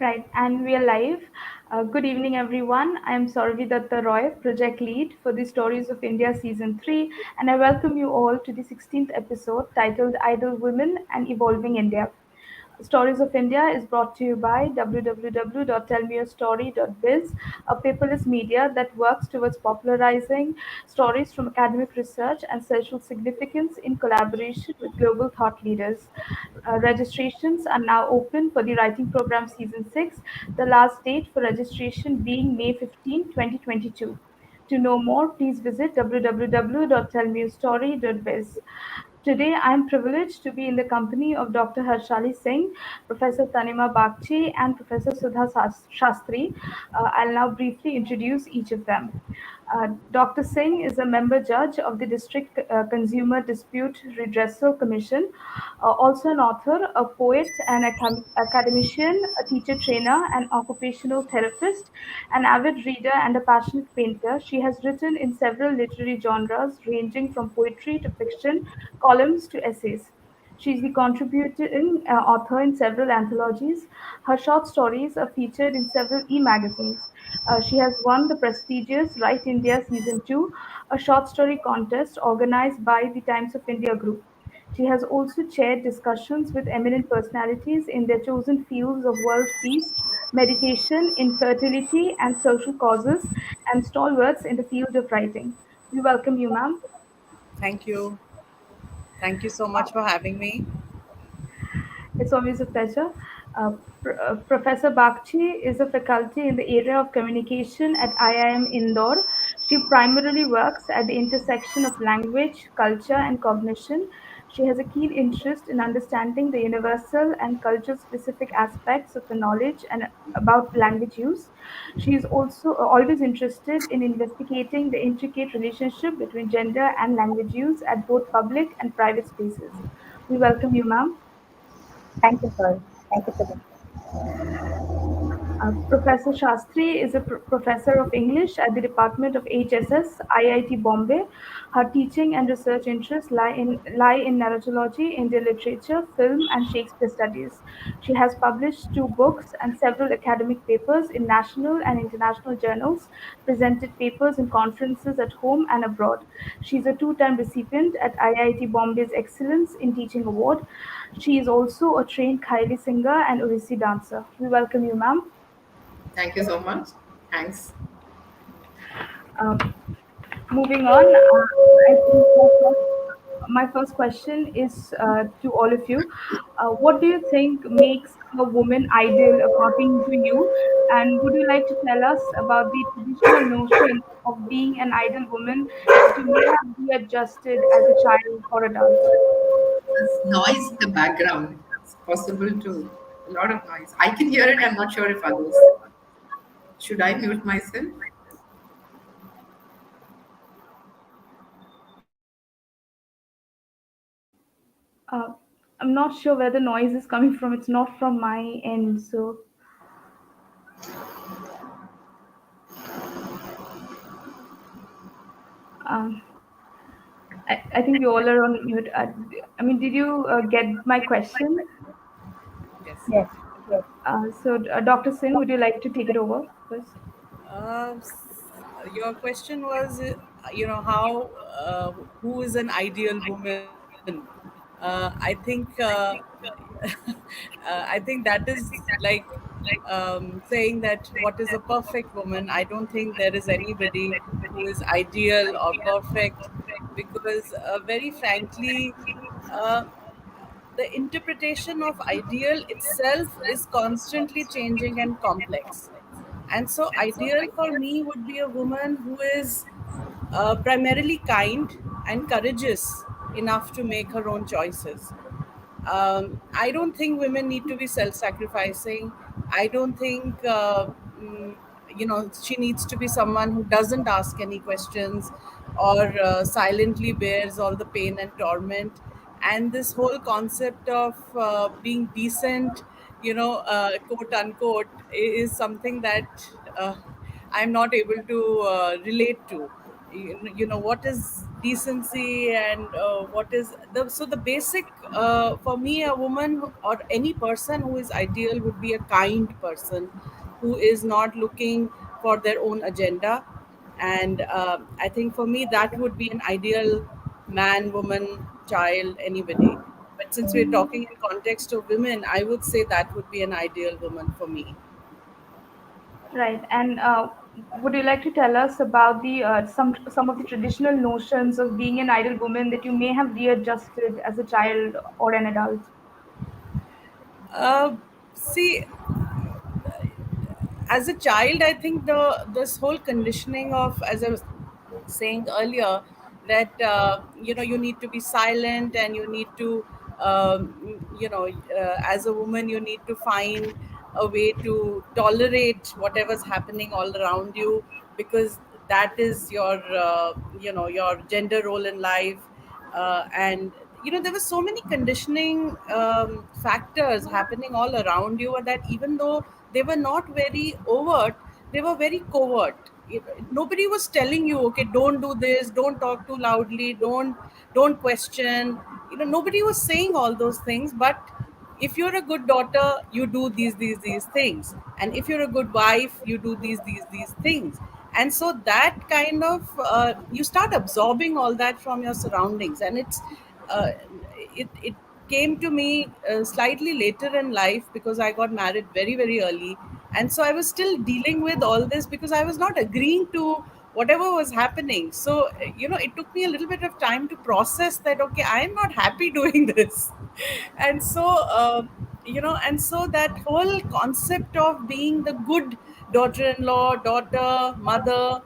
Right, and we are live. Good evening, everyone. I am Sourabhi Dutta Roy, project lead for the Stories of India Season 3, and I welcome you all to the 16th episode titled Idle Women and Evolving India. Stories of India is brought to you by www.tellmeyourstory.biz, a paperless media that works towards popularizing stories from academic research and social significance in collaboration with global thought leaders. Registrations are now open for the writing program season 6, the last date for registration being May 15, 2022. To know more, please visit www.tellmeyourstory.biz. Today, I am privileged to be in the company of Dr. Harshali Singh, Professor Tanima Bagchi, and Professor Sudha Shastri. I'll now briefly introduce each of them. Dr. Singh is a member judge of the District Consumer Dispute Redressal Commission, also an author, a poet, an academician, a teacher trainer, an occupational therapist, an avid reader, and a passionate painter. She has written in several literary genres ranging from poetry to fiction, columns to essays. She is the contributing author in several anthologies. Her short stories are featured in several e-magazines. She has won the prestigious Write India Season 2, a short story contest organized by the Times of India Group. She has also chaired discussions with eminent personalities in their chosen fields of world peace, meditation, infertility, and social causes, and stalwarts in the field of writing. We welcome you, ma'am. Thank you. Thank you so much for having me. It's always a pleasure. Professor Bagchi is a faculty in the area of communication at IIM Indore. She primarily works at the intersection of language, culture, and cognition. She has a keen interest in understanding the universal and culture specific aspects of the knowledge and about language use. She is also always interested in investigating the intricate relationship between gender and language use at both public and private spaces. We welcome you, ma'am. Thank you, sir. Thank you for the Professor Shastri is a professor of English at the Department of HSS, IIT Bombay. Her teaching and research interests lie in narratology, Indian literature, film, and Shakespeare studies. She has published two books and several academic papers in national and international journals, presented papers in conferences at home and abroad. She is a two-time recipient at IIT Bombay's Excellence in Teaching Award. She is also a trained Khaili singer and Odissi dancer. We welcome you, ma'am. Thank you so much. Thanks. Um, Moving on, I think my first question is to all of you. What do you think makes a woman ideal according to you? And would you like to tell us about the traditional notion of being an ideal woman that you may have readjusted as a child or adult? This noise in the background. It's possible to a lot of noise. I can hear it. I'm not sure if others. Should I mute myself? Uh, I'm not sure where the noise is coming from. It's not from my end, so um, I think we all are on mute. I mean, did you get my question? Yes. yes, yes. So, Dr. Singh, would you like to take it over first? Your question was, how who is an ideal woman? I think I think that is like saying that what is a perfect woman. I don't think there is anybody who is ideal or perfect because, very frankly, uh, the interpretation of ideal itself is constantly changing and complex. And so, ideal for me would be a woman who is primarily kind and courageous enough to make her own choices. I don't think women need to be self-sacrificing. I don't think she needs to be someone who doesn't ask any questions or silently bears all the pain and torment. And this whole concept of being decent, quote unquote, is something that I'm not able to relate to. What is decency and what is the so the basic for me, a woman or any person who is ideal would be a kind person who is not looking for their own agenda. And I think for me that would be an ideal man, woman, child, anybody. But since we're talking in context of women, I would say that would be an ideal woman for me. Right. And would you like to tell us about the some of the traditional notions of being an ideal woman that you may have readjusted as a child or an adult? uh, See, as a child, I think this whole conditioning of, as I was saying earlier, that you need to be silent, and you need to as a woman you need to find a way to tolerate whatever's happening all around you, because that is your your gender role in life. And there were so many conditioning factors happening all around you, that even though they were not very overt, they were very covert. Nobody was telling you, okay, don't do this, don't talk too loudly, don't question. Nobody was saying all those things, but if you're a good daughter, you do these things, and if you're a good wife, you do these things. And so that kind of you start absorbing all that from your surroundings. And uh, it came to me slightly later in life, because I got married very very early, and so I was still dealing with all this, because I was not agreeing to whatever was happening. So it took me a little bit of time to process that, okay, I am not happy doing this. And so and so that whole concept of being the good daughter-in-law, daughter, mother,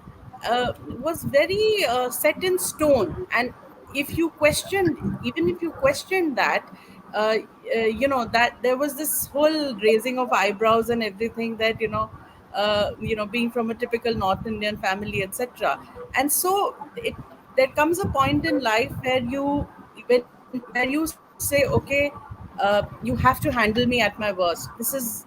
was very set in stone. And if you questioned, even if you questioned that, uh, that there was this whole raising of eyebrows and everything, that being from a typical North Indian family, etc. And so there comes a point in life where you say, okay, you have to handle me at my worst. This is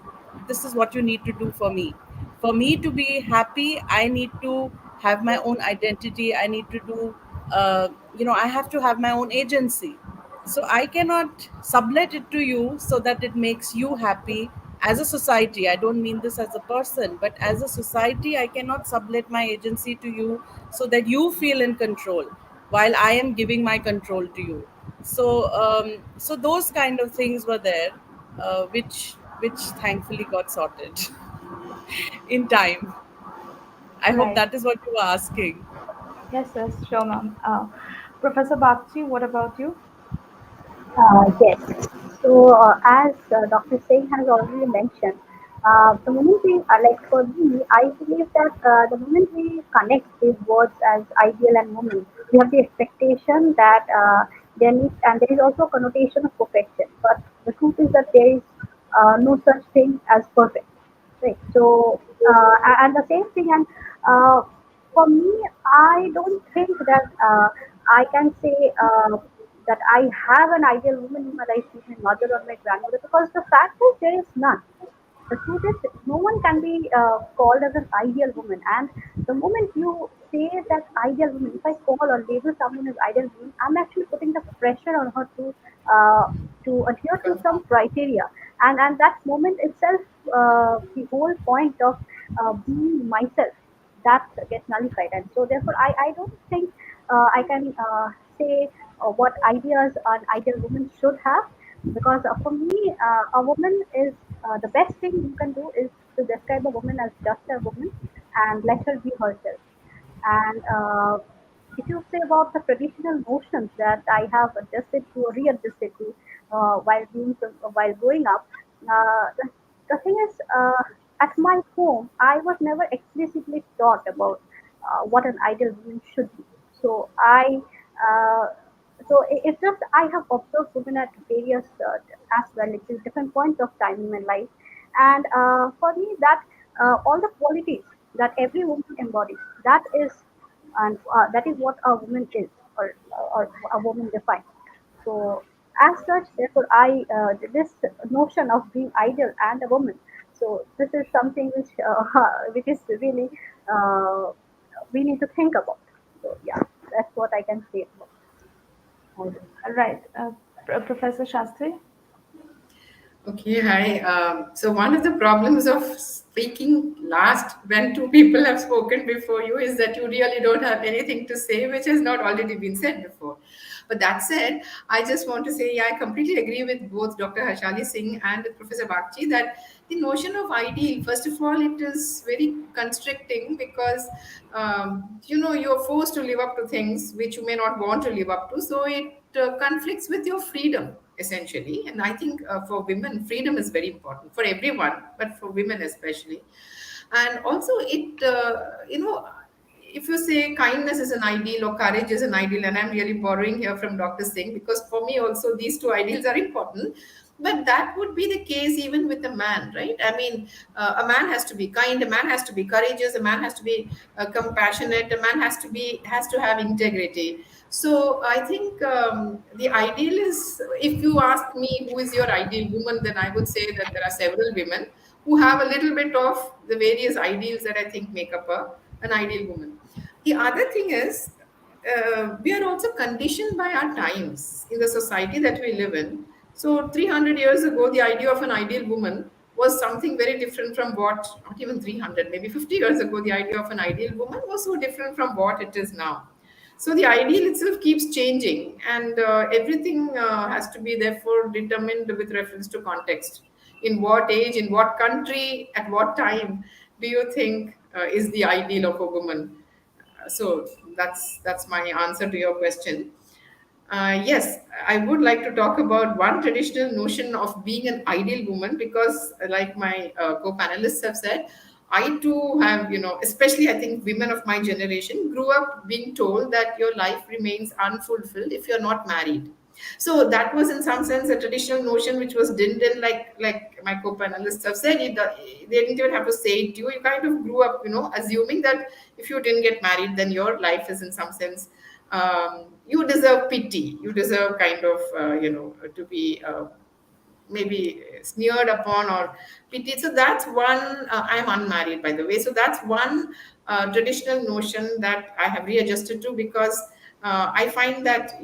what you need to do for me. For me to be happy, I need to have my own identity. I need to do I have to have my own agency. So I cannot sublet it to you so that it makes you happy. As a society, I don't mean this as a person, but as a society, I cannot sublet my agency to you so that you feel in control while I am giving my control to you. So those kind of things were there, which thankfully got sorted in time. I hope Right. that is what you were asking. Yes, yes, sure, ma'am. Professor Bagchi, what about you? Yes. So, as Dr. Singh has already mentioned, the moment we, like for me, I believe that the moment we connect these words as ideal and woman, we have the expectation that there needs, and there is also a connotation of perfection. But the truth is that there is no such thing as perfect. Right. So, and the same thing, and for me, I don't think that I can say that I have an ideal woman in my life, she's my mother or my grandmother, because the fact is there is none. The truth is, no one can be called as an ideal woman. And the moment you say that ideal woman, if I call or label someone as ideal woman, I'm actually putting the pressure on her to adhere to some Confirm. criteria. And that moment itself, the whole point of being myself, that gets nullified. And so, therefore, I don't think I can say what ideas an ideal woman should have, because for me, a woman is the best thing you can do is to describe a woman as just a woman and let her be herself. And if you say about the traditional notions that I have adjusted to or readjusted to while growing up, the thing is, at my home, I was never explicitly taught about what an ideal woman should be. So uh, it's just I have observed women at various as well, like different points of time in my life, and for me that all the qualities that every woman embodies, that is, and that is what a woman is, or a woman defines. So as such, therefore, I this notion of being ideal and a woman. So this is something which which is really uh, we need to think about. So yeah. That's what I can say about this. Right. Professor Shastri? Okay, hi. So one of the problems of speaking last when two people have spoken before you is that you really don't have anything to say which has not already been said before. But that said, I just want to say, yeah, I completely agree with both Dr. Harshali Singh and with Professor Bagchi that the notion of ideal, first of all, it is very constricting because you're forced to live up to things which you may not want to live up to. So it conflicts with your freedom essentially. And I think for women, freedom is very important for everyone, but for women especially. And also, if you say kindness is an ideal or courage is an ideal, and I'm really borrowing here from Dr. Singh because for me also these two ideals are important. But that would be the case even with a man, right? I mean, a man has to be kind, a man has to be courageous, a man has to be compassionate, a man has to have integrity. So I think the ideal is, if you ask me who is your ideal woman, then I would say that there are several women who have a little bit of the various ideals that I think make up an ideal woman. The other thing is, we are also conditioned by our times in the society that we live in. So, 300 years ago, the idea of an ideal woman was something very different from what, not even 300, maybe 50 years ago, the idea of an ideal woman was so different from what it is now. So the ideal itself keeps changing, and everything has to be therefore determined with reference to context. In what age, in what country, at what time do you think is the ideal of a woman? So that's my answer to your question. Yes, I would like to talk about one traditional notion of being an ideal woman because, like my co-panelists have said, I too have, especially I think women of my generation grew up being told that your life remains unfulfilled if you're not married. So that was, in some sense, a traditional notion which was didn't in like my co-panelists have said. They didn't even have to say it to you. You kind of grew up, assuming that if you didn't get married, then your life is in some sense you deserve pity. You deserve kind of, to be maybe sneered upon or pitied. So that's one. I'm unmarried, by the way. So that's one traditional notion that I have readjusted to because I find that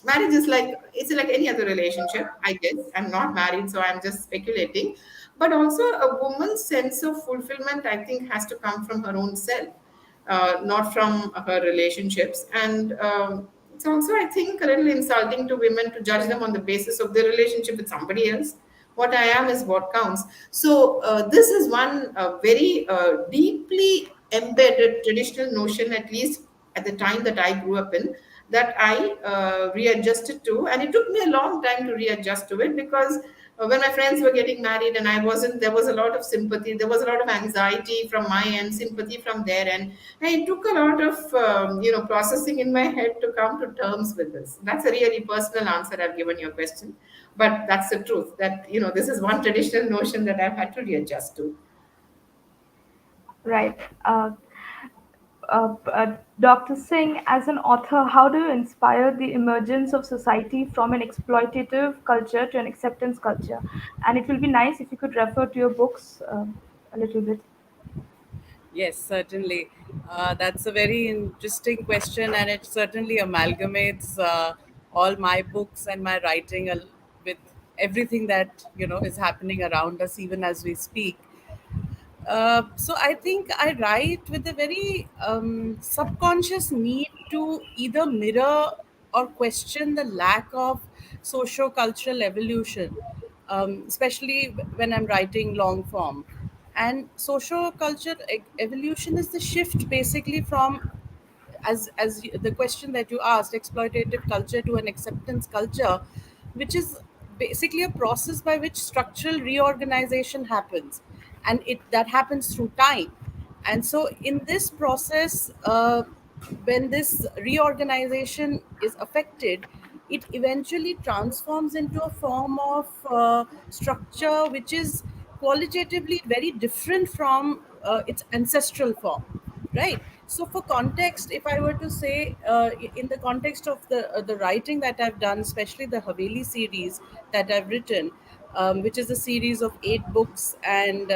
marriage is like it's like any other relationship. I guess I'm not married, so I'm just speculating. But also, a woman's sense of fulfillment, I think, has to come from her own self, not from her relationships. And it's also, I think, a little insulting to women to judge them on the basis of their relationship with somebody else. What I am is what counts. So, this is one very deeply embedded traditional notion, at least at the time that I grew up in, that I readjusted to. And it took me a long time to readjust to it because when my friends were getting married and I wasn't, there was a lot of sympathy, there was a lot of anxiety from my end, sympathy from their end, and it took a lot of processing in my head to come to terms with this. That's a really personal answer I've given your question, but that's the truth. That this is one traditional notion that I've had to readjust to. Right. Dr. Singh, as an author, how do you inspire the emergence of society from an exploitative culture to an acceptance culture? And it will be nice if you could refer to your books a little bit. Yes, certainly. That's a very interesting question, and it certainly amalgamates all my books and my writing with everything that is happening around us, even as we speak. So I think I write with a very subconscious need to either mirror or question the lack of socio-cultural evolution, especially when I'm writing long form. And socio-culture evolution is the shift basically from, the question that you asked, exploitative culture to an acceptance culture, which is basically a process by which structural reorganization happens, and it that happens through time. And so in this process, when this reorganization is affected, it eventually transforms into a form of structure which is qualitatively very different from its ancestral form, right? So for context, if I were to say, in the context of the writing that I've done, especially the Haveli series that I've written, which is a series of 8 books, and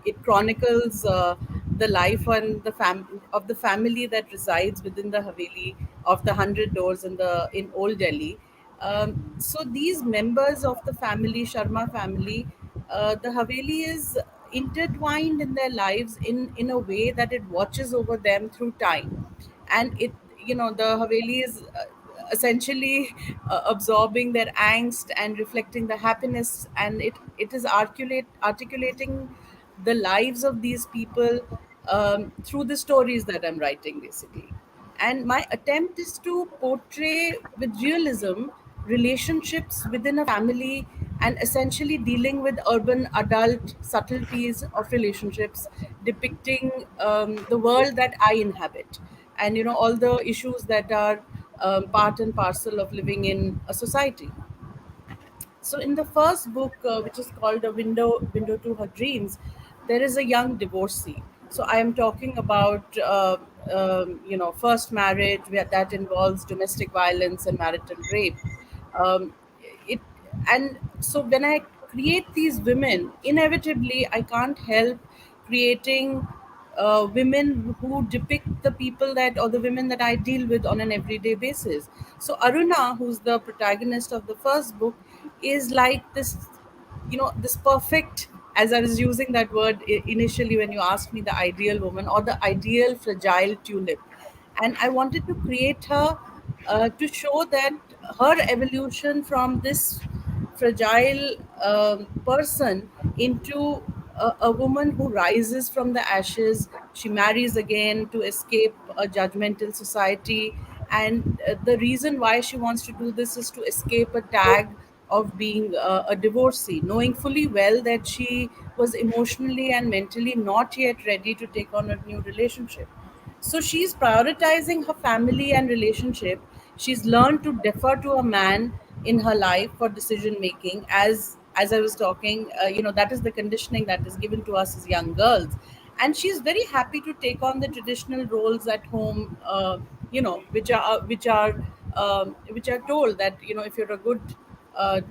it chronicles the life and of the family that resides within the Haveli of the Hundred Doors in Old Delhi. So these members of the family, Sharma family, the Haveli is intertwined in their lives in a way that it watches over them through time. And it, the Haveli is essentially absorbing their angst and reflecting the happiness, and it is articulating the lives of these people through the stories that I'm writing, basically. And my attempt is to portray with realism relationships within a family, and essentially dealing with urban adult subtleties of relationships, depicting the world that I inhabit, and all the issues that are part and parcel of living in a society. So in the first book, which is called A Window to Her Dreams, there is a young divorcee. So I am talking about first marriage, where that involves domestic violence and marital rape. Um, it and so when I create these women, inevitably I can't help creating women who depict the people that, or the women that I deal with on an everyday basis. So Aruna, who's the protagonist of the first book, is like this, this perfect, as I was using that word initially when you asked me, the ideal woman or the ideal fragile tulip. And I wanted to create her to show that her evolution from this fragile person into a woman who rises from the ashes. She marries again to escape a judgmental society. And the reason why she wants to do this is to escape a tag of being a divorcee, knowing fully well that she was emotionally and mentally not yet ready to take on a new relationship. So she's prioritizing her family and relationship. She's learned to defer to a man in her life for decision making. As I was talking, that is the conditioning that is given to us as young girls, and she's very happy to take on the traditional roles at home. Which are told that, if you're a good a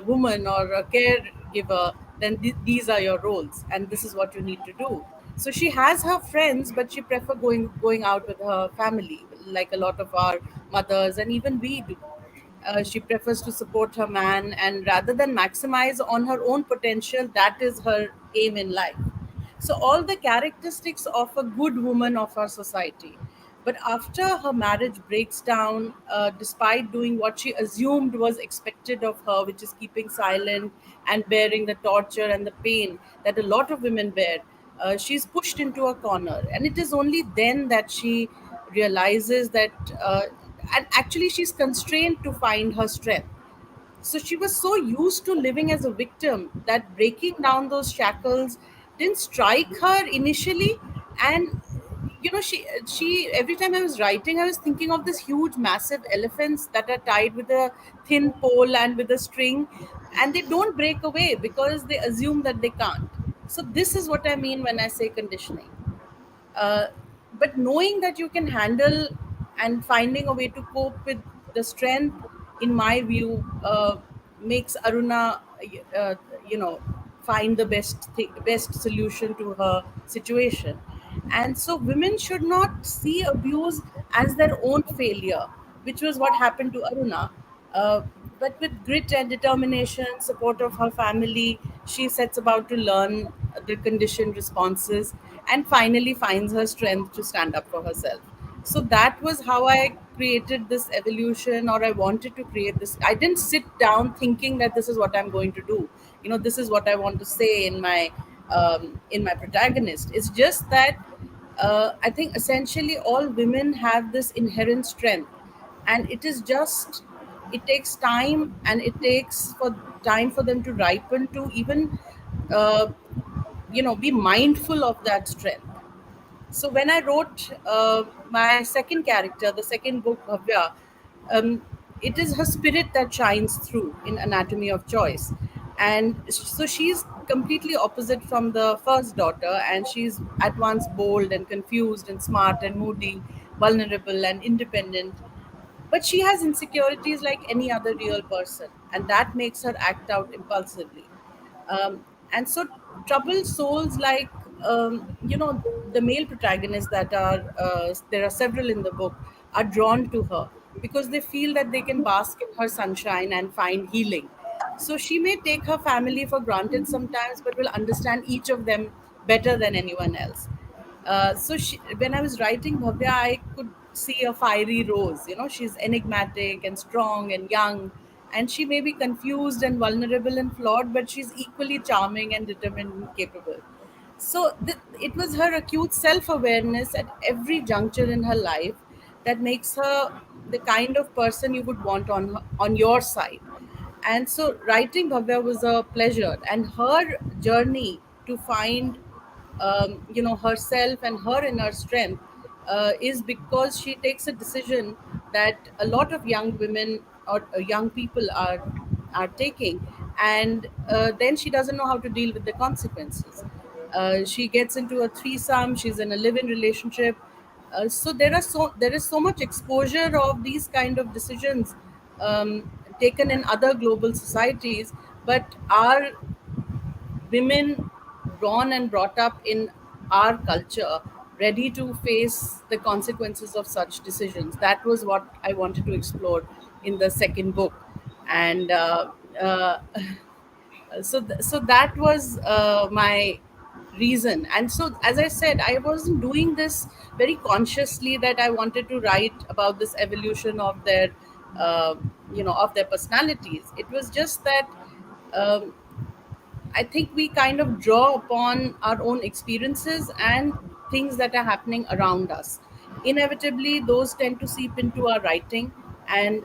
woman or a caregiver, then these are your roles and this is what you need to do. So she has her friends, but she prefer going out with her family, like a lot of our mothers and even we do. She prefers to support her man, and rather than maximize on her own potential, that is her aim in life. So, all the characteristics of a good woman of our society. But after her marriage breaks down, despite doing what she assumed was expected of her, which is keeping silent and bearing the torture and the pain that a lot of women bear, she's pushed into a corner. And it is only then that she realizes that, and actually, she's constrained to find her strength. So she was so used to living as a victim that breaking down those shackles didn't strike her initially. And she every time I was writing, I was thinking of this huge massive elephants that are tied with a thin pole and with a string, and they don't break away because they assume that they can't. So this is what I mean when I say conditioning. uh, but knowing that you can handle and finding a way to cope with the strength, in my view, makes Aruna, uh, you know, find the best solution to her situation. And so, women should not see abuse as their own failure, which was what happened to Aruna. Uh, but with grit and determination, support of her family, she sets about to learn the conditioned responses and finally finds her strength to stand up for herself. So that was how I created this evolution, or I wanted to create this. I didn't sit down thinking that this is what I'm going to do. This is what I want to say in my protagonist. It's just that I think essentially all women have this inherent strength, and it takes time, and it takes for time for them to ripen to even uh, be mindful of that strength. So when I wrote my second character, the second book, Bhavya, um, it is her spirit that shines through in Anatomy of Choice. And so she's completely opposite from the first daughter, and she's at once bold and confused and smart and moody, vulnerable and independent. But she has insecurities like any other real person, and that makes her act out impulsively. And so, troubled souls like the male protagonists that are there are several in the book are drawn to her because they feel that they can bask in her sunshine and find healing. So she may take her family for granted sometimes, but will understand each of them better than anyone else. When I was writing Bhavya, I could see a fiery rose. She's enigmatic and strong and young, and she may be confused and vulnerable and flawed, but she's equally charming and determined and capable. It was her acute self awareness at every juncture in her life that makes her the kind of person you would want on your side. And so writing Bhavya was a pleasure, and her journey to find herself and her inner strength is because she takes a decision that a lot of young women or young people are taking, and then she doesn't know how to deal with the consequences. She gets into a threesome, she's in a live-in relationship. There is so much exposure of these kind of decisions taken in other global societies, but our women born and brought up in our culture ready to face the consequences of such decisions. That was what I wanted to explore in the second book. And uh, so that was my reason. And so, as I said, I wasn't doing this very consciously, that I wanted to write about this evolution of their uh, of their personalities. It was just that um, I think we kind of draw upon our own experiences and things that are happening around us. Inevitably, those tend to seep into our writing, and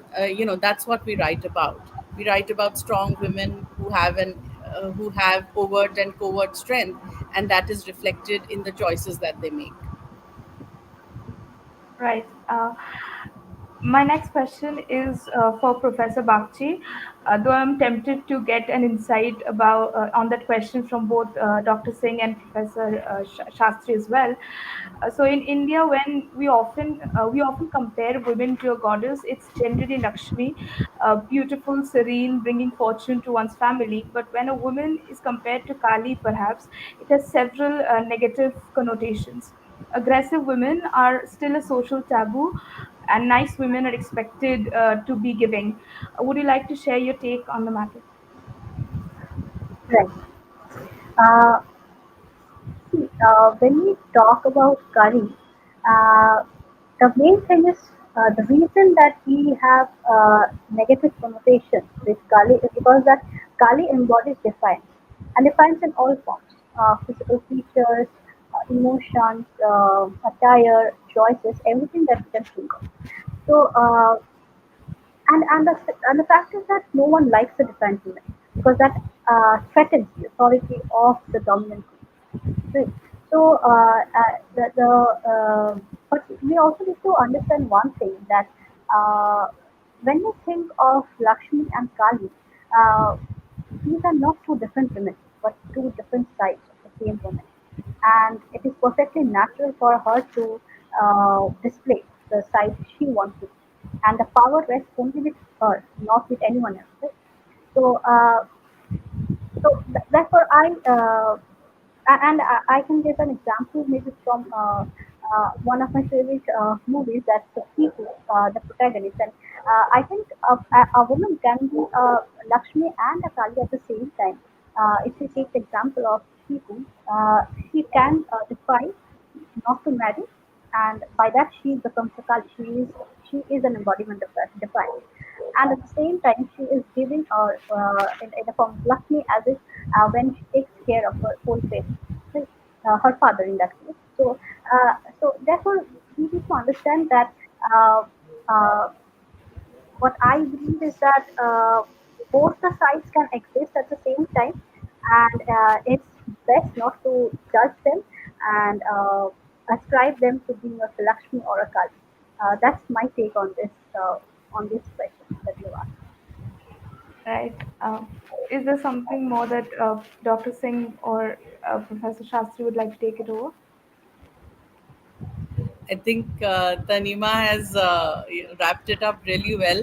that's what we write about. We write about strong women who have overt and covert strength, and that is reflected in the choices that they make. Right. My next question is for Professor Bagchi. Though I'm tempted to get an insight about on that question from both Dr. Singh and Professor Shastri as well. So in India, when we often compare women to a goddess, it's generally Lakshmi, beautiful, serene, bringing fortune to one's family. But when a woman is compared to Kali, perhaps it has several negative connotations. Aggressive women are still a social taboo, and nice women are expected to be giving. Would you like to share your take on the matter? Right. Uh, See, when we talk about Kali, uh, the main thing is the reason that we have negative connotation with Kali is because that Kali embodies defiance, and defiance in all forms, physical features, emotions, attire, choices, everything that we can think of. So, and the fact is that no one likes a defiant woman because that threatens the authority of the dominant group. Right. So, but we also need to understand one thing that uh, when we think of Lakshmi and Kali, uh, these are not two different women, but two different sides of the same woman. And it is perfectly natural for her to display the side she wants to. And the power rests only with her, not with anyone else. Right? So, therefore, I can give an example maybe from one of my favorite movies, that's Siku, the protagonist. And I think a woman can be a Lakshmi and a Kali at the same time. If you take the example of Siku, she can defy not to marry, and by that she becomes a Kali. She is an embodiment of that defiance. And at the same time, she is giving her in the form of Lakshmi, as if when she takes care of her whole family, right? Her father in that case. So therefore, we need to understand that uh, uh, what I believe is that both the sides can exist at the same time, and it's best not to judge them and ascribe them to being a Lakshmi or a Kali. That's my take on this question that you asked. Right. Is there something more that Dr. Singh or Professor Shastri would like to take it over? I think Tanima has wrapped it up really well,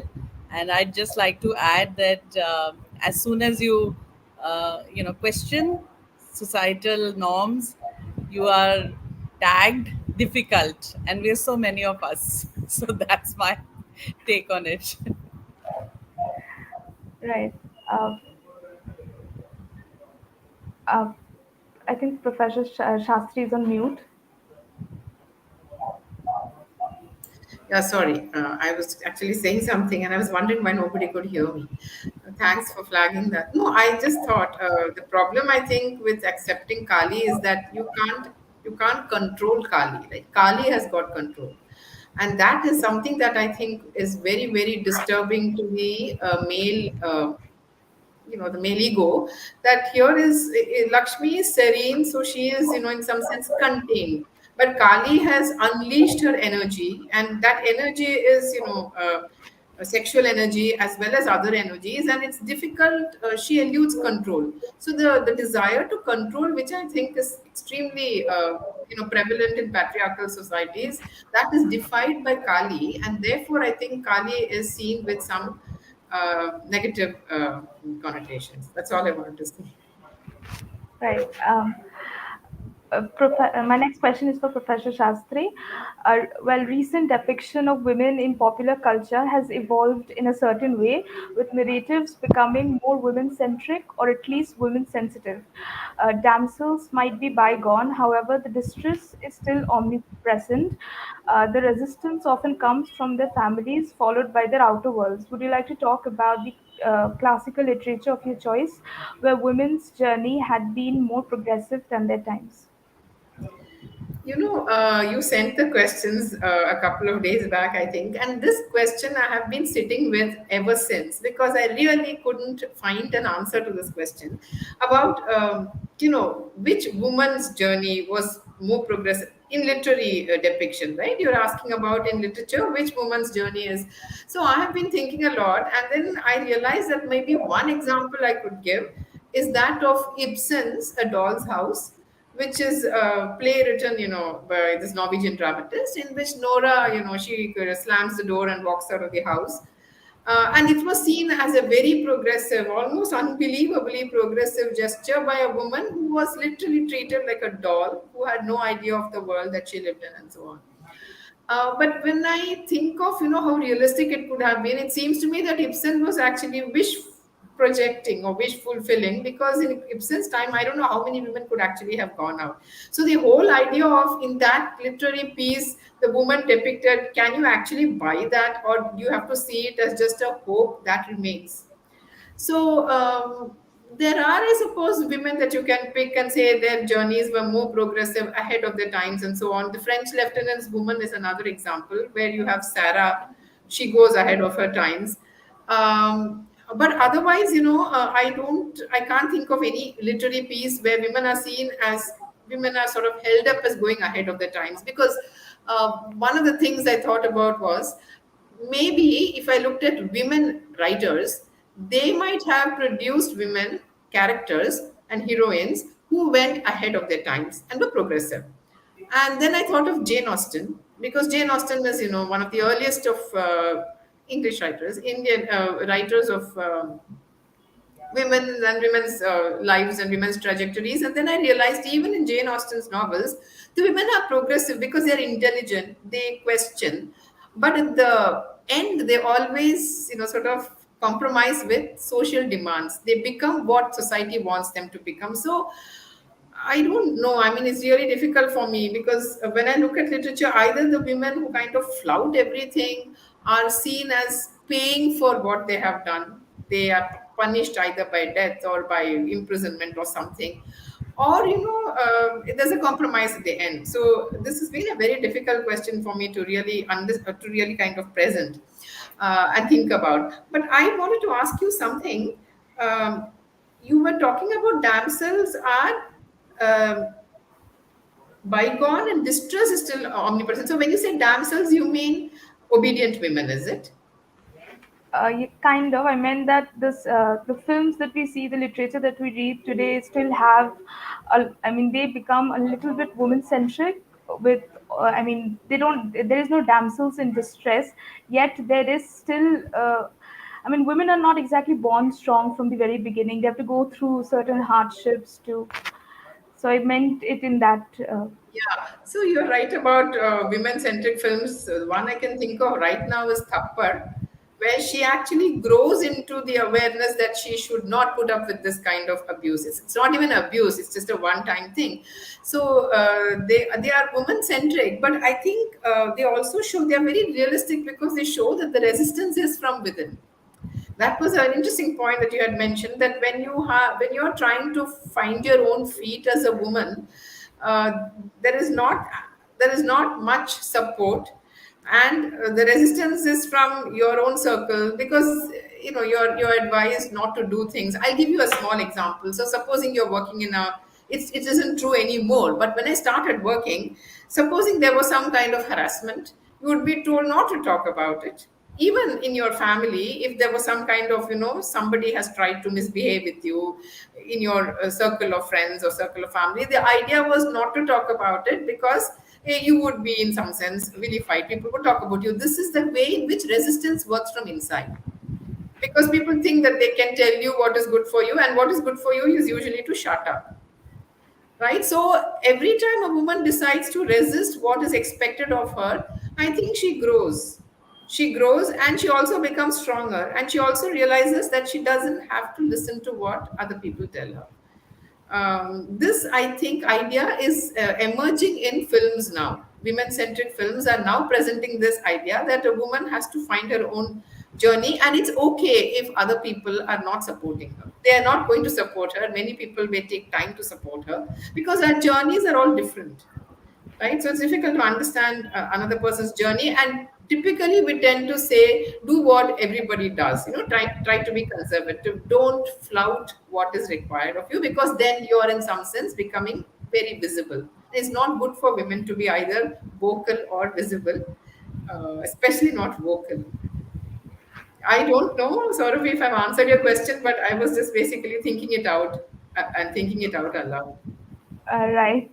and I'd just like to add that as soon as you question societal norms, you are tagged difficult, and we're so many of us. So that's my take on it. Right. Uh, uh, I think Professor Shastri is on mute. Yeah, sorry. I was actually saying something and I was wondering why nobody could hear me. Thanks for flagging that. No, I just thought the problem I think with accepting Kali is that you can't control Kali. Like Kali has got control. And that is something that I think is very, very disturbing to the male the male ego, that here is Lakshmi is serene, so she is in some sense contained, but Kali has unleashed her energy, and that energy is a sexual energy as well as other energies, and it's difficult. She eludes control, so the desire to control, which I think is extremely prevalent in patriarchal societies, that is defied by Kali, and therefore I think Kali is seen with some negative connotations. That's all I wanted to say. Right. My next question is for Professor Shastri. Well, recent depiction of women in popular culture has evolved in a certain way, with narratives becoming more women centric or at least women sensitive. Damsels might be bygone, however, the distress is still omnipresent. The resistance often comes from their families, followed by their outer worlds. Would you like to talk about the classical literature of your choice, where women's journey had been more progressive than their times? You sent the questions a couple of days back, I think, and this question I have been sitting with ever since, because I really couldn't find an answer to this question about, which woman's journey was more progressive in literary depiction, right? You're asking about in literature which woman's journey is. So I have been thinking a lot, and then I realized that maybe one example I could give is that of Ibsen's A Doll's House, which is a play written, by this Norwegian dramatist, in which Nora, she slams the door and walks out of the house. And it was seen as a very progressive, almost unbelievably progressive gesture by a woman who was literally treated like a doll, who had no idea of the world that she lived in, and so on. But when I think of how realistic it could have been, it seems to me that Ibsen was actually wish projecting or wish fulfilling, because in Ibsen's time, I don't know how many women could actually have gone out. So the whole idea of in that literary piece, the woman depicted, can you actually buy that, or do you have to see it as just a hope that remains? So there are, I suppose, women that you can pick and say their journeys were more progressive, ahead of their times, and so on. The French lieutenant's woman is another example where you have Sarah; she goes ahead of her times. But otherwise, I can't think of any literary piece where women are sort of held up as going ahead of their times. Because one of the things I thought about was, maybe if I looked at women writers, they might have produced women characters and heroines who went ahead of their times and were progressive. And then I thought of Jane Austen, because Jane Austen is, one of the earliest of English writers, Indian writers of women and women's lives and women's trajectories. And then I realized even in Jane Austen's novels, the women are progressive because they're intelligent, they question, but at the end, they always, sort of compromise with social demands. They become what society wants them to become. So I don't know. I mean, it's really difficult for me, because when I look at literature, either the women who kind of flout everything are seen as paying for what they have done. They are punished either by death or by imprisonment or something. Or, there's a compromise at the end. So this has been a very difficult question for me to really to really kind of present and think about. But I wanted to ask you something. Um, you were talking about damsels are bygone and distress is still omnipresent. So when you say damsels, you mean obedient women, is it? Kind of. I meant that the films that we see, the literature that we read today, still have. I mean, they become a little bit woman centric. With, I mean, they don't. There is no damsels in distress. Yet there is still. I mean, women are not exactly born strong from the very beginning. They have to go through certain hardships to. So I meant it in that. Yeah, so you're right about women-centric films. The one I can think of right now is Thappar, where she actually grows into the awareness that she should not put up with this kind of abuse. It's not even abuse; it's just a one-time thing. So they are women-centric, but I think they also show they are very realistic because they show that the resistance is from within. That was an interesting point that you had mentioned, that when you are trying to find your own feet as a woman, uh, there is not there is not much support, and the resistance is from your own circle, because you're advised not to do things. I'll give you a small example. So supposing you're working in a, it isn't true anymore, but when I started working, supposing there was some kind of harassment, you would be told not to talk about it. Even in your family, if there was some kind of, somebody has tried to misbehave with you in your circle of friends or circle of family, the idea was not to talk about it, because you would be in some sense vilified. People would talk about you. This is the way in which resistance works from inside, because people think that they can tell you what is good for you, and what is good for you is usually to shut up, right? So every time a woman decides to resist what is expected of her, I think she grows, and she also becomes stronger, and she also realizes that she doesn't have to listen to what other people tell her. This, I think, idea is emerging in films now. Women centric films are now presenting this idea that a woman has to find her own journey, and it's okay if other people are not supporting her. They are not going to support her. Many people may take time to support her, because our journeys are all different, right? So it's difficult to understand another person's journey, and typically we tend to say, do what everybody does. Try to be conservative. Don't flout what is required of you, because then you are in some sense becoming very visible. It's not good for women to be either vocal or visible, especially not vocal. I don't know, Sourabhi, if I've answered your question, but I was just basically thinking it out, and thinking it out aloud. Right.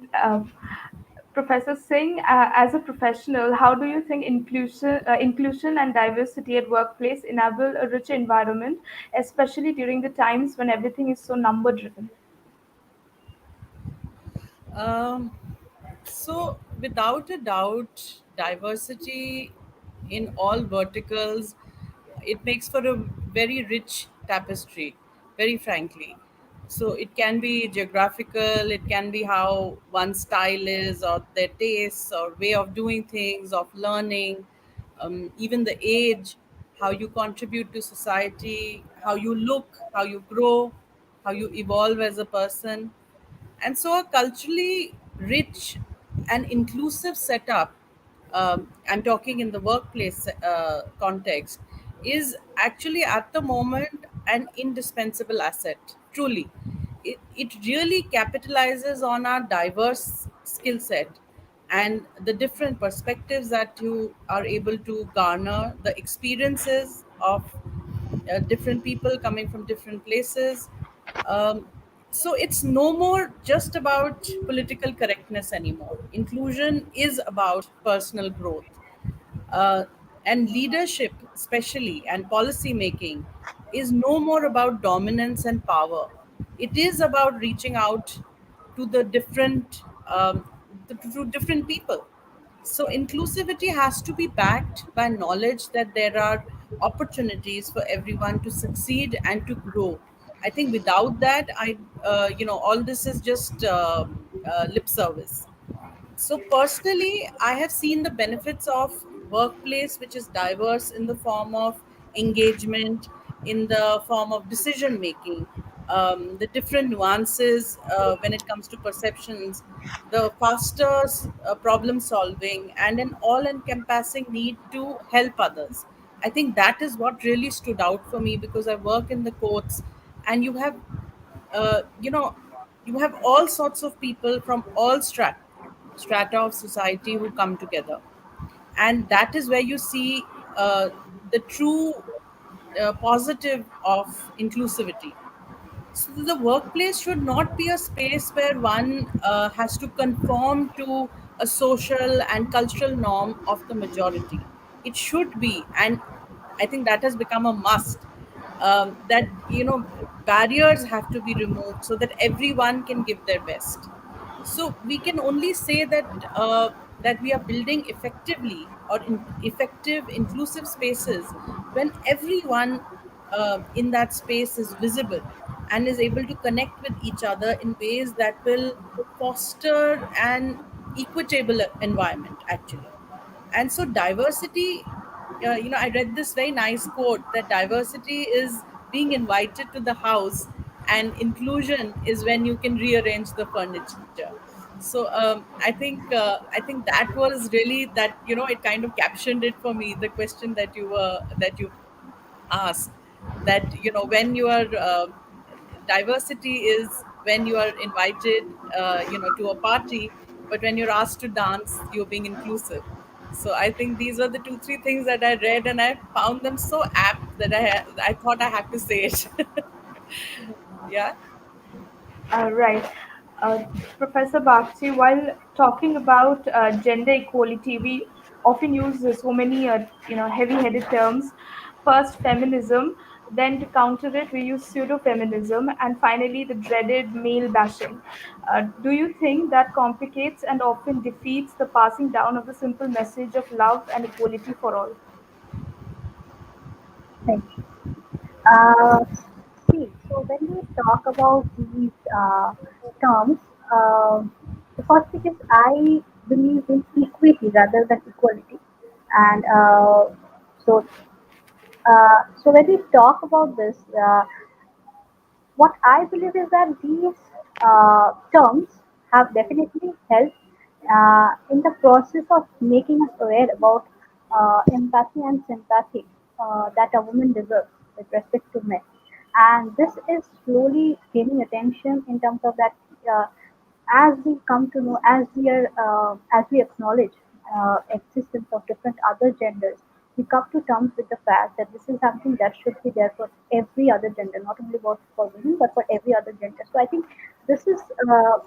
Professor Singh, as a professional, how do you think inclusion and diversity at workplace enable a rich environment, especially during the times when everything is so number driven? Um, so, without a doubt, diversity in all verticals, it makes for a very rich tapestry, very frankly. So, it can be geographical, it can be how one's style is, or their tastes, or way of doing things, of learning, even the age, how you contribute to society, how you look, how you grow, how you evolve as a person. And so, a culturally rich and inclusive setup, I'm talking in the workplace context, is actually at the moment an indispensable asset, truly. It really capitalizes on our diverse skill set and the different perspectives that you are able to garner, the experiences of different people coming from different places. Um, so it's no more just about political correctness anymore. Inclusion is about personal growth, uh, and leadership, especially, and policy making, is no more about dominance and power. It is about reaching out to the different, to different people. So inclusivity has to be backed by knowledge that there are opportunities for everyone to succeed and to grow. I think without that, all this is just lip service. So personally, I have seen the benefits of workplace which is diverse in the form of engagement, in the form of decision making, the different nuances when it comes to perceptions, the faster problem solving, and an all-encompassing need to help others. I think that is what really stood out for me, because I work in the courts, and uh, you know, you have all sorts of people from all strata of society who come together, and that is where you see the true positive of inclusivity. So the workplace should not be a space where one has to conform to a social and cultural norm of the majority. It should be, and I think that has become a must. That barriers have to be removed so that everyone can give their best. So we can only say that that we are building effectively or effective inclusive spaces when everyone in that space is visible and is able to connect with each other in ways that will foster an equitable environment actually. And so diversity, I read this very nice quote that diversity is being invited to the house and inclusion is when you can rearrange the furniture. So I think that was really that, it kind of captioned it for me, the question that you asked, that when you are diversity is when you are invited to a party, but when you're asked to dance you're being inclusive. So I think these were the two three things that I read, and I found them so apt that I thought I had to say it. Yeah. Right. Uh, Professor Bagchi, while talking about gender equality, we often use so many, heavy-headed terms. First, feminism. Then, to counter it, we use pseudo-feminism, and finally, the dreaded male bashing. Do you think that complicates and often defeats the passing down of the simple message of love and equality for all? Right. Uh, See, so when we talk about these terms, uh, the first thing is I believe in equity rather than equality, and so so when we talk about this, what I believe is that these terms have definitely helped in the process of making us aware about empathy and sympathy that a woman deserves with respect to men. And this is slowly gaining attention in terms of that as we come to know, as we acknowledge existence of different other genders, we come to terms with the fact that this is something that should be there for every other gender, not only for women, but for every other gender. So I think this is the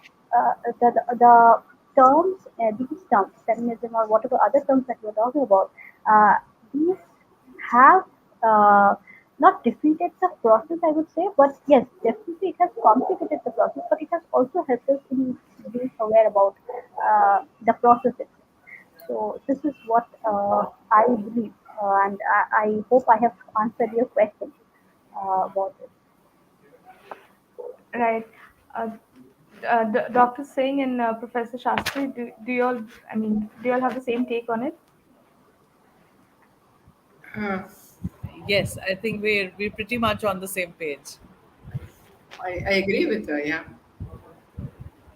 terms, these terms, feminism or whatever other terms that we're talking about, these have uh, not defeated the process, I would say, but yes, definitely it has complicated the process, but it has also helped us in being aware about the process itself. So this is what I believe, and I hope I have answered your question about it. Right. Uh, Dr. Singh and Professor Shastri, do you all, do you all have the same take on it? Uh, Yes, I think we're pretty much on the same page. I agree with her. Yeah.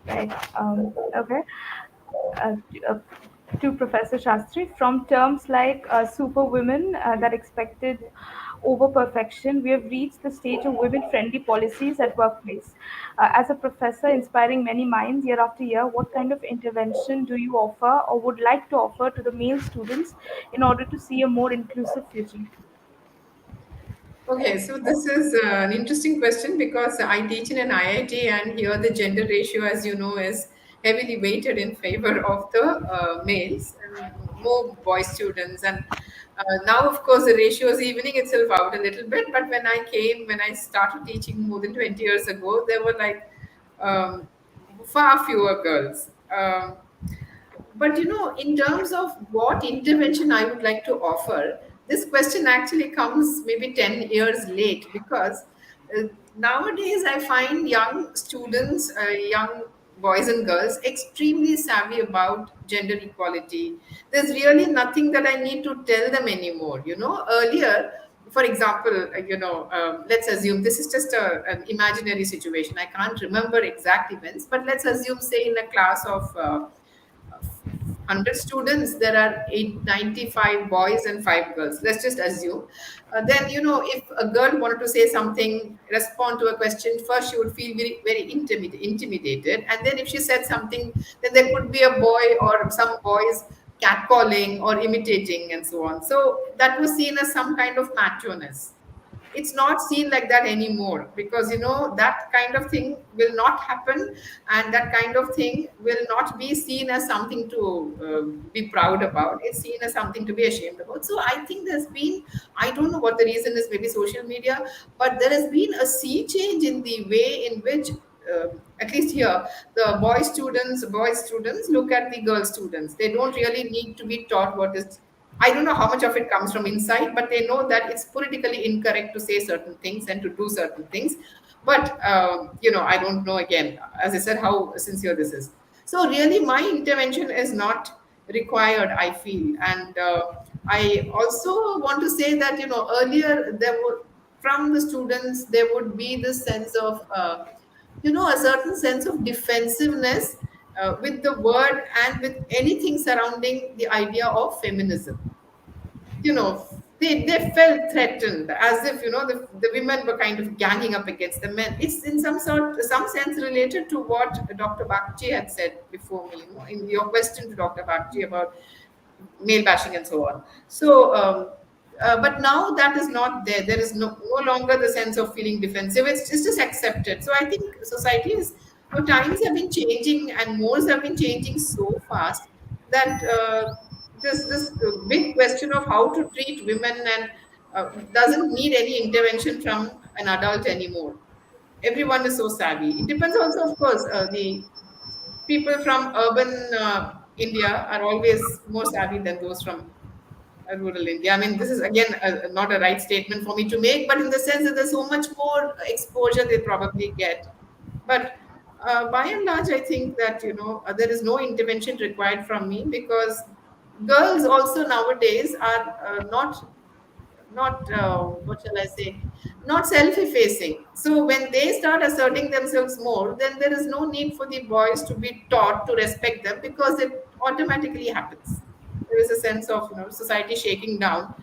Right. Okay. Uh, uh, to Professor Shastri, from terms like superwomen that expected over perfection, we have reached the stage of women-friendly policies at workplace. As a professor inspiring many minds year after year, what kind of intervention do you offer or would like to offer to the male students in order to see a more inclusive future? Okay, so this is an interesting question because I teach in an IIT, and here the gender ratio, as you know, is heavily weighted in favor of the males and more boy students. And now, of course, the ratio is evening itself out a little bit. But when I started teaching more than 20 years ago, there were like um, far fewer girls. But in terms of what intervention I would like to offer, this question actually comes maybe 10 years late because uh, nowadays I find young students, young boys and girls, extremely savvy about gender equality. There's really nothing that I need to tell them anymore. Earlier, for example, let's assume this is just an imaginary situation. I can't remember exact events, but let's assume, say, in a class of 100 students, there are 95 boys and 5 girls. Let's just assume. Then, if a girl wanted to say something, respond to a question, first she would feel very, very intimidated. And then if she said something, then there could be a boy or some boys catcalling or imitating and so on. So that was seen as some kind of macho-ness. It's not seen like that anymore because that kind of thing will not happen, and that kind of thing will not be seen as something to be proud about. It's seen as something to be ashamed about. So I think there's been, I don't know what the reason is, maybe social media, but there has been a sea change in the way in which at least here, the boy students look at the girl students. They don't really need to be taught what is. I don't know how much of it comes from inside, but they know that it's politically incorrect to say certain things and to do certain things. But I don't know, again, as I said, how sincere this is. So really, my intervention is not required, I feel. And I also want to say that, earlier there were, from the students, there would be this sense of, a certain sense of defensiveness with the word and with anything surrounding the idea of feminism. They felt threatened, as if, the women were kind of ganging up against the men. It's in some sense related to what Dr. Bagchi had said before me, in your question to Dr. Bagchi about male bashing and so on. So, but now that is not there. There is no longer the sense of feeling defensive. It's just accepted. So I think society is, times have been changing and mores have been changing so fast that this big question of how to treat women and doesn't need any intervention from an adult anymore. Everyone is so savvy. It depends also, of course, the people from urban India are always more savvy than those from rural India. I mean, this is again not a right statement for me to make, but in the sense that there's so much more exposure they probably get. But by and large, I think that, there is no intervention required from me, because girls also nowadays are not what shall I say, not self-effacing. So when they start asserting themselves more, then there is no need for the boys to be taught to respect them, because it automatically happens. There is a sense of, society shaking down.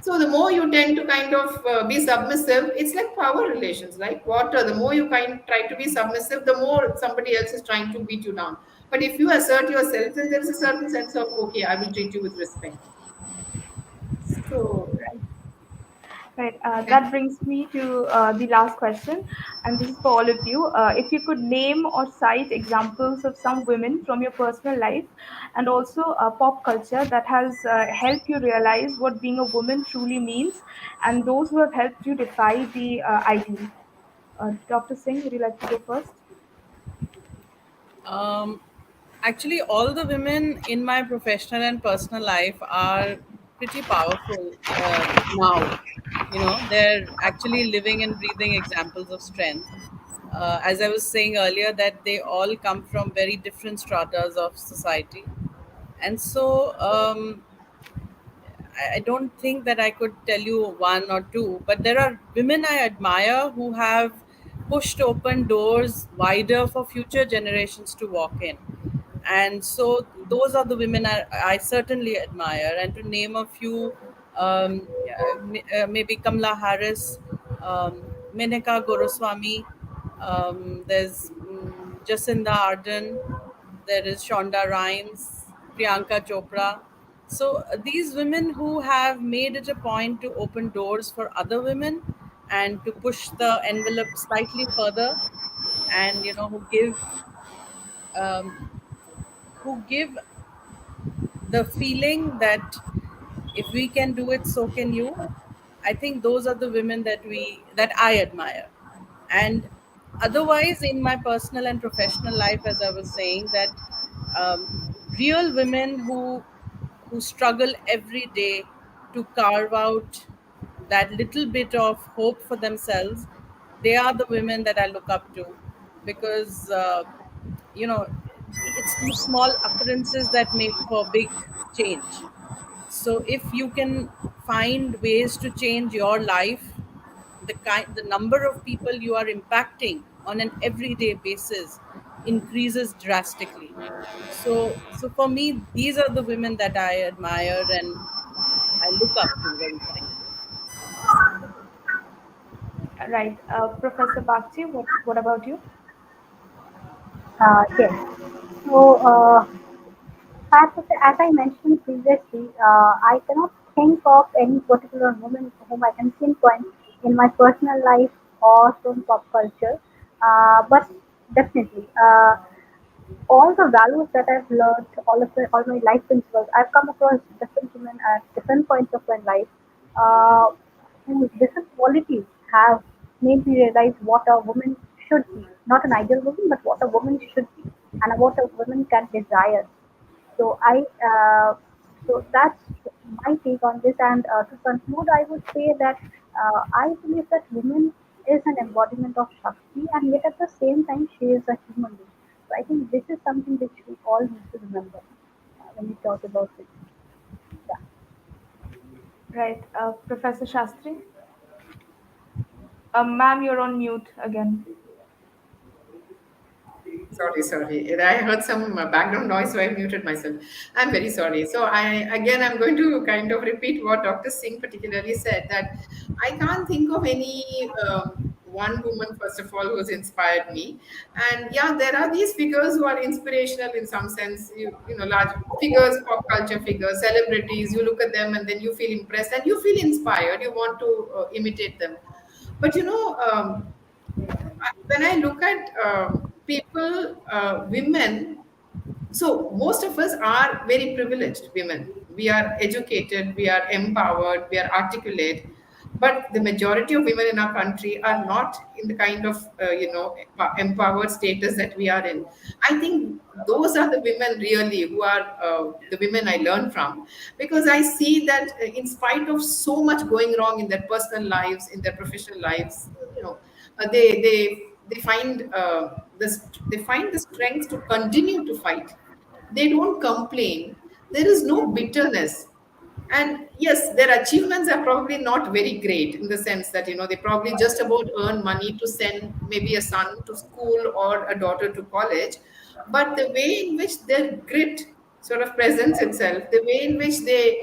So the more you tend to kind of be submissive, it's like power relations, like water. The more you kind try to be submissive, the more somebody else is trying to beat you down. But if you assert yourself, then there is a certain sense of, okay, I will treat you with respect. So Right. thank That brings me to the last question, and this is for all of you. If you could name or cite examples of some women from your personal life and also pop culture that has helped you realize what being a woman truly means, and those who have helped you defy the ideal. Dr. Singh, would you like to go first? Um, Actually, all the women in my professional and personal life are pretty powerful now. They're actually living and breathing examples of strength. As I was saying earlier, that they all come from very different stratas of society. And so, I don't think that I could tell you one or two, but there are women I admire who have pushed open doors wider for future generations to walk in. And so those are the women I certainly admire. And to name a few, maybe Kamala Harris, Menaka Goroswamy, there's Jacinda Ardern, there is Shonda Rhimes, Priyanka Chopra. So these women who have made it a point to open doors for other women and to push the envelope slightly further, and um, who give the feeling that if we can do it, so can you. I think those are the women that I admire. And otherwise, in my personal and professional life, as I was saying, that um, real women who struggle every day to carve out that little bit of hope for themselves, they are the women that I look up to, because you know it's these small occurrences that make for big change. So if you can find ways to change your life, the number of people you are impacting on an everyday basis increases drastically. So for me, these are the women that I admire and I look up to, very frankly. Right. Professor Bakchi, what about you? Yes. So, I have to say, as I mentioned previously, I cannot think of any particular moment whom I can pinpoint in my personal life or from pop culture. But definitely, all the values that I've learned, all my life principles, I've come across different women at different points of my life, whose different qualities have made me realize what a woman should be, not an ideal woman, but what a woman should be and what a woman can desire. So so that's my take on this. And to conclude, I would say that I believe that woman is an embodiment of Shakti, and yet at the same time, she is a human being. So I think this is something which we all need to remember when we talk about it. Yeah. Right. Professor Shastri? Ma'am, you're on mute again. Sorry, sorry. I heard some background noise, so I muted myself. I'm very sorry. So I'm going to kind of repeat what Dr. Singh particularly said, that I can't think of any one woman, first of all, who's inspired me. And yeah, there are these figures who are inspirational in some sense. You know, large figures, pop culture figures, celebrities. You look at them and then you feel impressed and you feel inspired. You want to imitate them. But when I look at people, women, so most of us are very privileged women. We are educated, we are empowered, we are articulate, but the majority of women in our country are not in the kind of empowered status that we are in. I think those are the women really who are the women I learn from, because I see that in spite of so much going wrong in their personal lives, in their professional lives, they find they find the strength to continue to fight. They don't complain. There is no bitterness. And yes, their achievements are probably not very great, in the sense that they probably just about earn money to send maybe a son to school or a daughter to college. But the way in which their grit sort of presents itself, the way in which they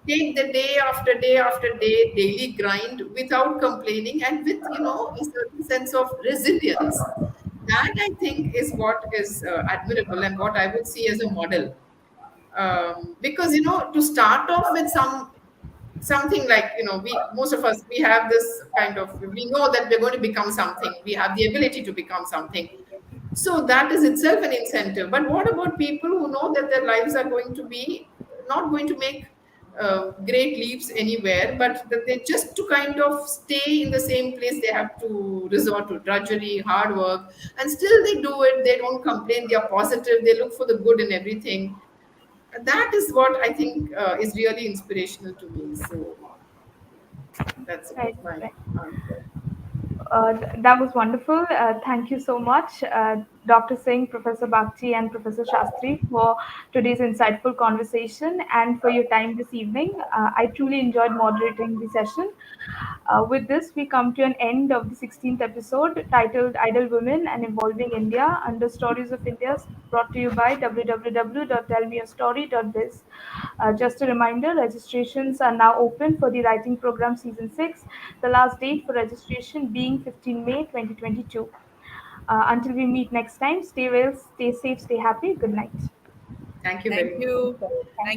take the day after day after day daily grind without complaining, and with a certain sense of resilience, that I think is what is admirable and what I would see as a model. Because to start off with something like, we, most of us, we have this kind of, we know that we're going to become something, we have the ability to become something, so that is itself an incentive. But what about people who know that their lives are going to be not going to make great leaps anywhere, but that they just to kind of stay in the same place, they have to resort to drudgery, hard work, and still they do it. They don't complain. They are positive. They look for the good in everything. That is what I think is really inspirational to me. So that's Right, my right. answer. That was wonderful. Thank you so much, Dr. Singh, Professor Bagchi, and Professor Shastri, for today's insightful conversation and for your time this evening. I truly enjoyed moderating the session. With this, we come to an end of the 16th episode titled Idle Women and Evolving India under Stories of India, brought to you by www.tellmeyourstory.biz. Just a reminder, registrations are now open for the Writing Program Season 6, the last date for registration being 15 May 2022. Until we meet next time, stay well, stay safe, stay happy. Good night. Thank you Thank very much. you. Okay. Thank Thank